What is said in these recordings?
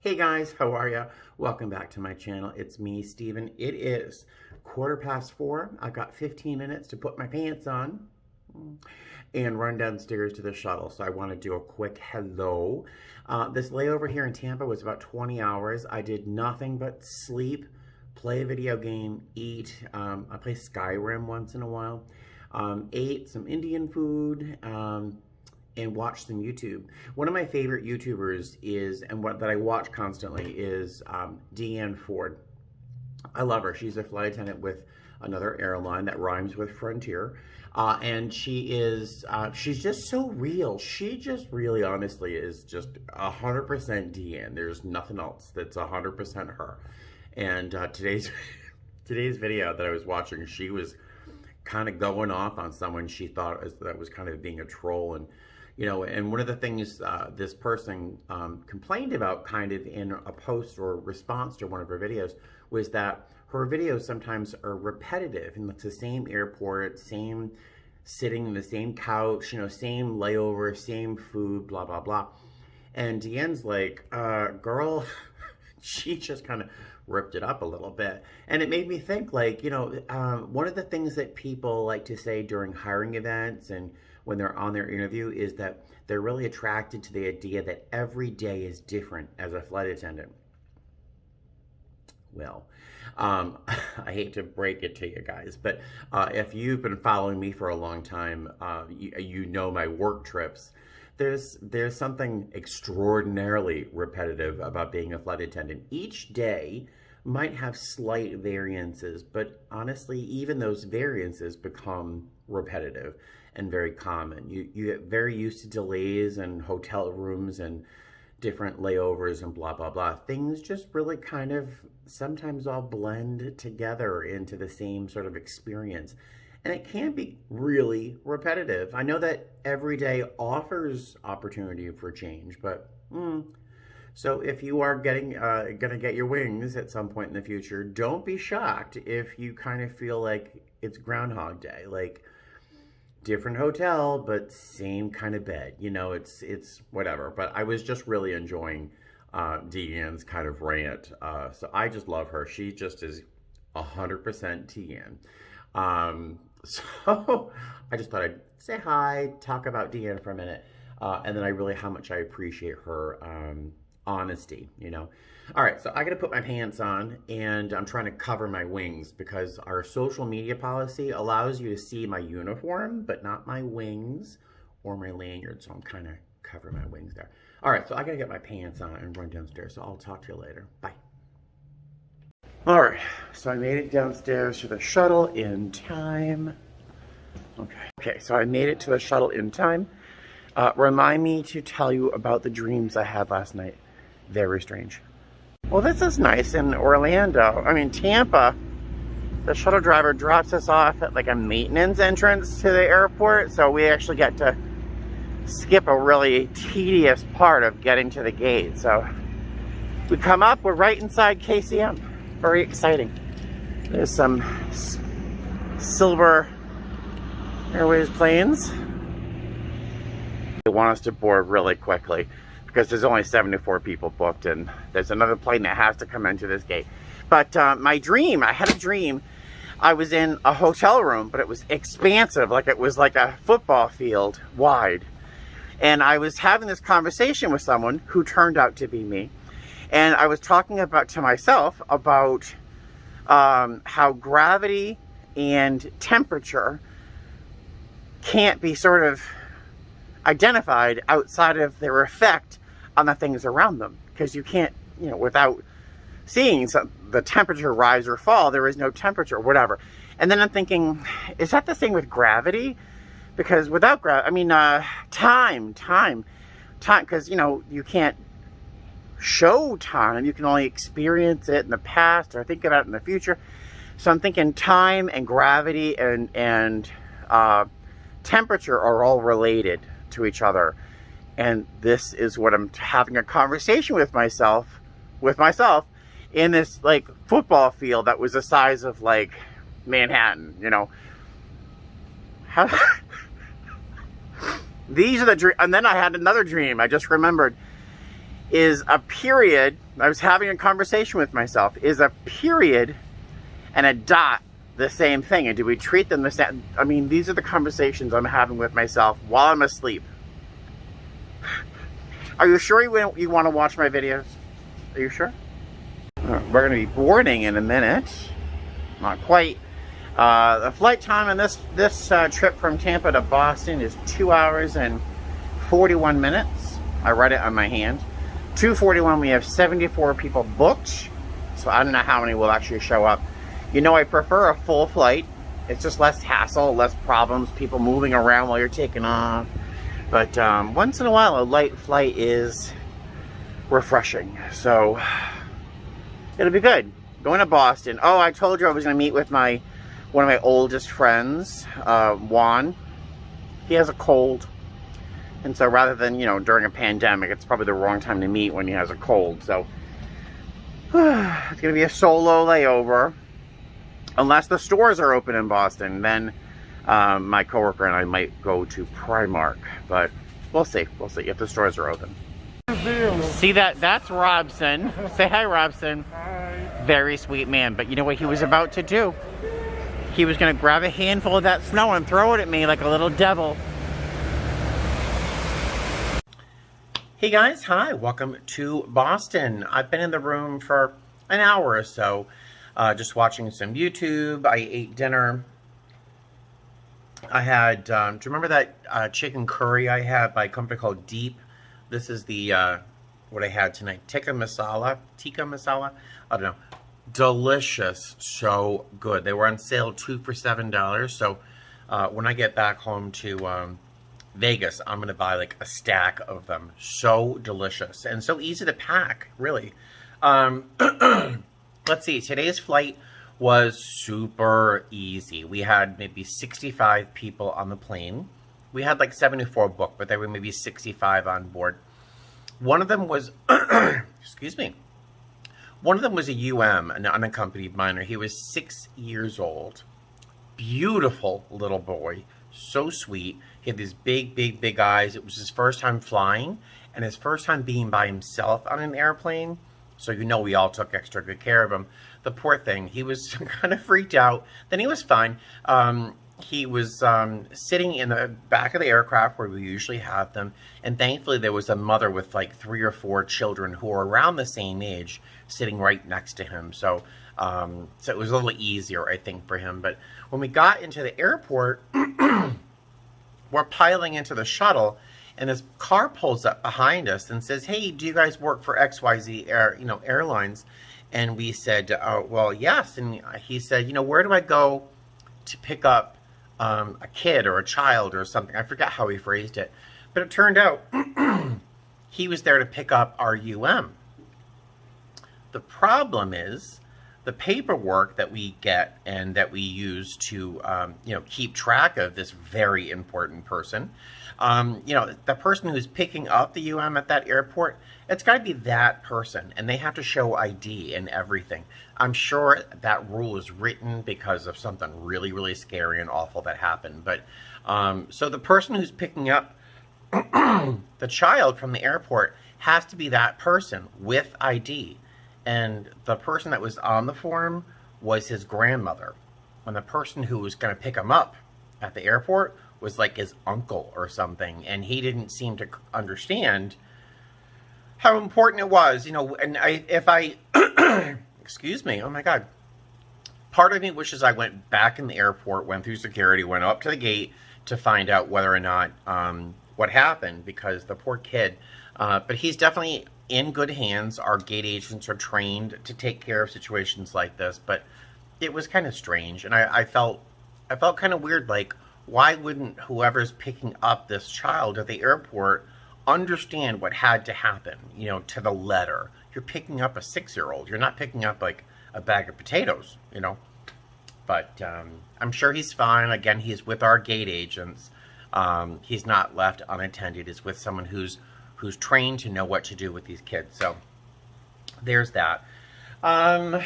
Hey guys, how are ya? Welcome back to my channel. It's me, Steven. It is 4:15. I've got 15 minutes to put my pants on and run downstairs to the shuttle. So I want to do a quick hello. This layover here in Tampa was about 20 hours. I did nothing but sleep, play a video game, eat. I play Skyrim once in a while. Ate some Indian food. And watch some YouTube. One of my favorite YouTubers is, and what that I watch constantly is Deanne Ford. I love her. She's a flight attendant with another airline that rhymes with Frontier. And she's just so real. She just really honestly is just 100% Deanne. There's nothing else that's 100% her. And today's video that I was watching, she was kind of going off on someone she thought that was kind of being a troll. And you know, and one of the things this person complained about kind of in a post or response to one of her videos was that her videos sometimes are repetitive, and it's the same airport, same sitting in the same couch, you know, same layover, same food, blah, blah, blah. And Deanne's like, girl, she just kind of ripped it up a little bit. And it made me think, like, you know, one of the things that people like to say during hiring events and when they're on their interview is that they're really attracted to the idea that every day is different as a flight attendant. Well, I hate to break it to you guys, but if you've been following me for a long time, you know my work trips. There's something extraordinarily repetitive about being a flight attendant. Each day might have slight variances, but honestly, even those variances become repetitive and very common. You get very used to delays and hotel rooms and different layovers and blah, blah, blah. Things just really kind of sometimes all blend together into the same sort of experience. And it can be really repetitive. I know that every day offers opportunity for change, but so if you are gonna get your wings at some point in the future, don't be shocked if you kind of feel like it's Groundhog Day, like different hotel, but same kind of bed. You know, it's whatever. But I was just really enjoying Deanne's kind of rant. So I just love her. She just is 100% Deanne. So I just thought I'd say hi, talk about Deanne for a minute, and then how much I appreciate her honesty, you know. All right, so I gotta put my pants on, and I'm trying to cover my wings because our social media policy allows you to see my uniform, but not my wings or my lanyard, so I'm kind of covering my wings there. All right, so I gotta get my pants on and run downstairs, so I'll talk to you later. Bye. All right, so I made it downstairs to the shuttle in time. Okay, so I made it to the shuttle in time. Remind me to tell you about the dreams I had last night. Very strange. Well, this is nice in Orlando. I mean, Tampa, the shuttle driver drops us off at like a maintenance entrance to the airport, so we actually get to skip a really tedious part of getting to the gate. So we come up, we're right inside KCM. Very exciting. There's some Silver Airways planes. They want us to board really quickly because there's only 74 people booked, and there's another plane that has to come into this gate. But my dream, I had a dream. I was in a hotel room, but it was expansive, like it was like a football field wide. And I was having this conversation with someone who turned out to be me. And I was talking to myself about how gravity and temperature can't be sort of identified outside of their effect on the things around them, because you can't, you know, without seeing the temperature rise or fall, there is no temperature or whatever. And then I'm thinking, is that the thing with gravity? Because without gravity, I mean, time, because, you know, you can't show time, you can only experience it in the past or think about it in the future. So I'm thinking time and gravity and temperature are all related to each other. And this is what I'm having a conversation with myself in this like football field that was the size of like Manhattan, you know. How these are the dreams. And then I had another dream I just remembered. is a period, I was having a conversation with myself, is a period and a dot the same thing? And do we treat them the same? I mean, these are the conversations I'm having with myself while I'm asleep. Are you sure you want to watch my videos? Are you sure? We're going to be boarding in a minute. Not quite. The flight time on this trip from Tampa to Boston is 2 hours and 41 minutes. I read it on my hand. 2:41, we have 74 people booked. So I don't know how many will actually show up. You know, I prefer a full flight. It's just less hassle, less problems, people moving around while you're taking off. But once in a while, a light flight is refreshing. So it'll be good. Going to Boston. Oh, I told you I was going to meet with one of my oldest friends, Juan. He has a cold. And so rather than, you know, during a pandemic, it's probably the wrong time to meet when he has a cold. So it's going to be a solo layover. Unless the stores are open in Boston, then my coworker and I might go to Primark. But we'll see. We'll see if the stores are open. See that? That's Robson. Say hi, Robson. Hi. Very sweet man. But you know what he was about to do? He was going to grab a handful of that snow and throw it at me like a little devil. Hey guys, hi. Welcome to Boston. I've been in the room for an hour or so, just watching some YouTube. I ate dinner. I had, do you remember that chicken curry I had by a company called Deep? This is the, what I had tonight. Tikka masala. I don't know. Delicious. So good. They were on sale 2 for $7. So when I get back home to Vegas, I'm going to buy like a stack of them. So delicious. And so easy to pack, really. Let's see. Today's flight was super easy. We had maybe 65 people on the plane. We had like 74 booked, but there were maybe 65 on board. One of them was, excuse me, one of them was a UM, an unaccompanied minor. He was 6 years old. Beautiful little boy. So sweet. He had these big eyes. It was his first time flying and his first time being by himself on an airplane. So you know we all took extra good care of him. The poor thing, he was kind of freaked out. Then he was fine. He was sitting in the back of the aircraft where we usually have them. And thankfully there was a mother with like 3 or 4 children who were around the same age sitting right next to him. So it was a little easier, I think, for him. But when we got into the airport, we're piling into the shuttle, and this car pulls up behind us and says, "Hey, do you guys work for XYZ Airlines?" And we said, "Well, yes." And he said, "Where do I go to pick up a kid or a child or something?" I forgot how he phrased it, but it turned out he was there to pick up our UM. The problem is the paperwork that we get and that we use to, keep track of this very important person, the person who's picking up the UM at that airport, it's got to be that person, and they have to show ID and everything. I'm sure that rule is written because of something really, really scary and awful that happened. But so the person who's picking up the child from the airport has to be that person with ID. And the person that was on the form was his grandmother. And the person who was going to pick him up at the airport was like his uncle or something. And he didn't seem to understand how important it was. And if I, excuse me, oh my God. Part of me wishes I went back in the airport, went through security, went up to the gate to find out whether or not what happened, because the poor kid, but he's definitely in good hands. Our gate agents are trained to take care of situations like this, but it was kind of strange, and I felt kind of weird. Like, why wouldn't whoever's picking up this child at the airport understand what had to happen, to the letter? You're picking up a 6-year-old. You're not picking up like a bag of potatoes, But I'm sure he's fine. Again, he's with our gate agents. He's not left unattended. He's with someone who's trained to know what to do with these kids. So there's that. Yeah,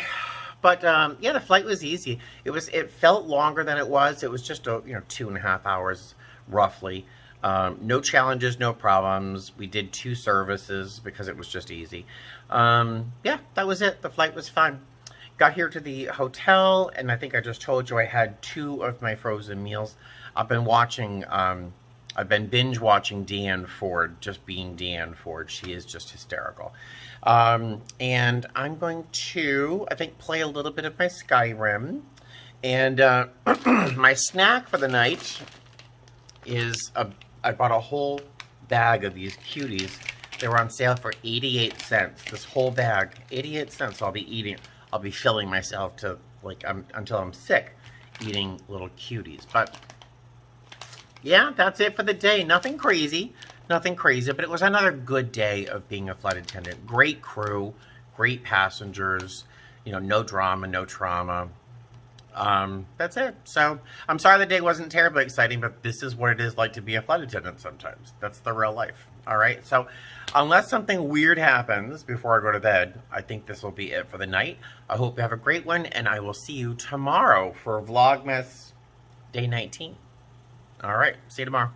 the flight was easy. It felt longer than it was. It was just 2.5 hours roughly. No challenges, no problems. We did 2 services because it was just easy. Yeah, that was it. The flight was fun. Got here to the hotel, and I think I just told you I had 2 of my frozen meals. I've been binge watching Deanne Ford, just being Deanne Ford. She is just hysterical. And I'm going to, I think, play a little bit of my Skyrim. And my snack for the night is, I bought a whole bag of these cuties. They were on sale for 88 cents. This whole bag, 88 cents. So I'll be filling myself to, like, until I'm sick, eating little cuties. But yeah, that's it for the day. Nothing crazy, but it was another good day of being a flight attendant. Great crew, great passengers, you know, no drama, no trauma. That's it. So I'm sorry the day wasn't terribly exciting, but this is what it is like to be a flight attendant sometimes. That's the real life. All right. So unless something weird happens before I go to bed, I think this will be it for the night. I hope you have a great one, and I will see you tomorrow for Vlogmas Day 19. All right. See you tomorrow.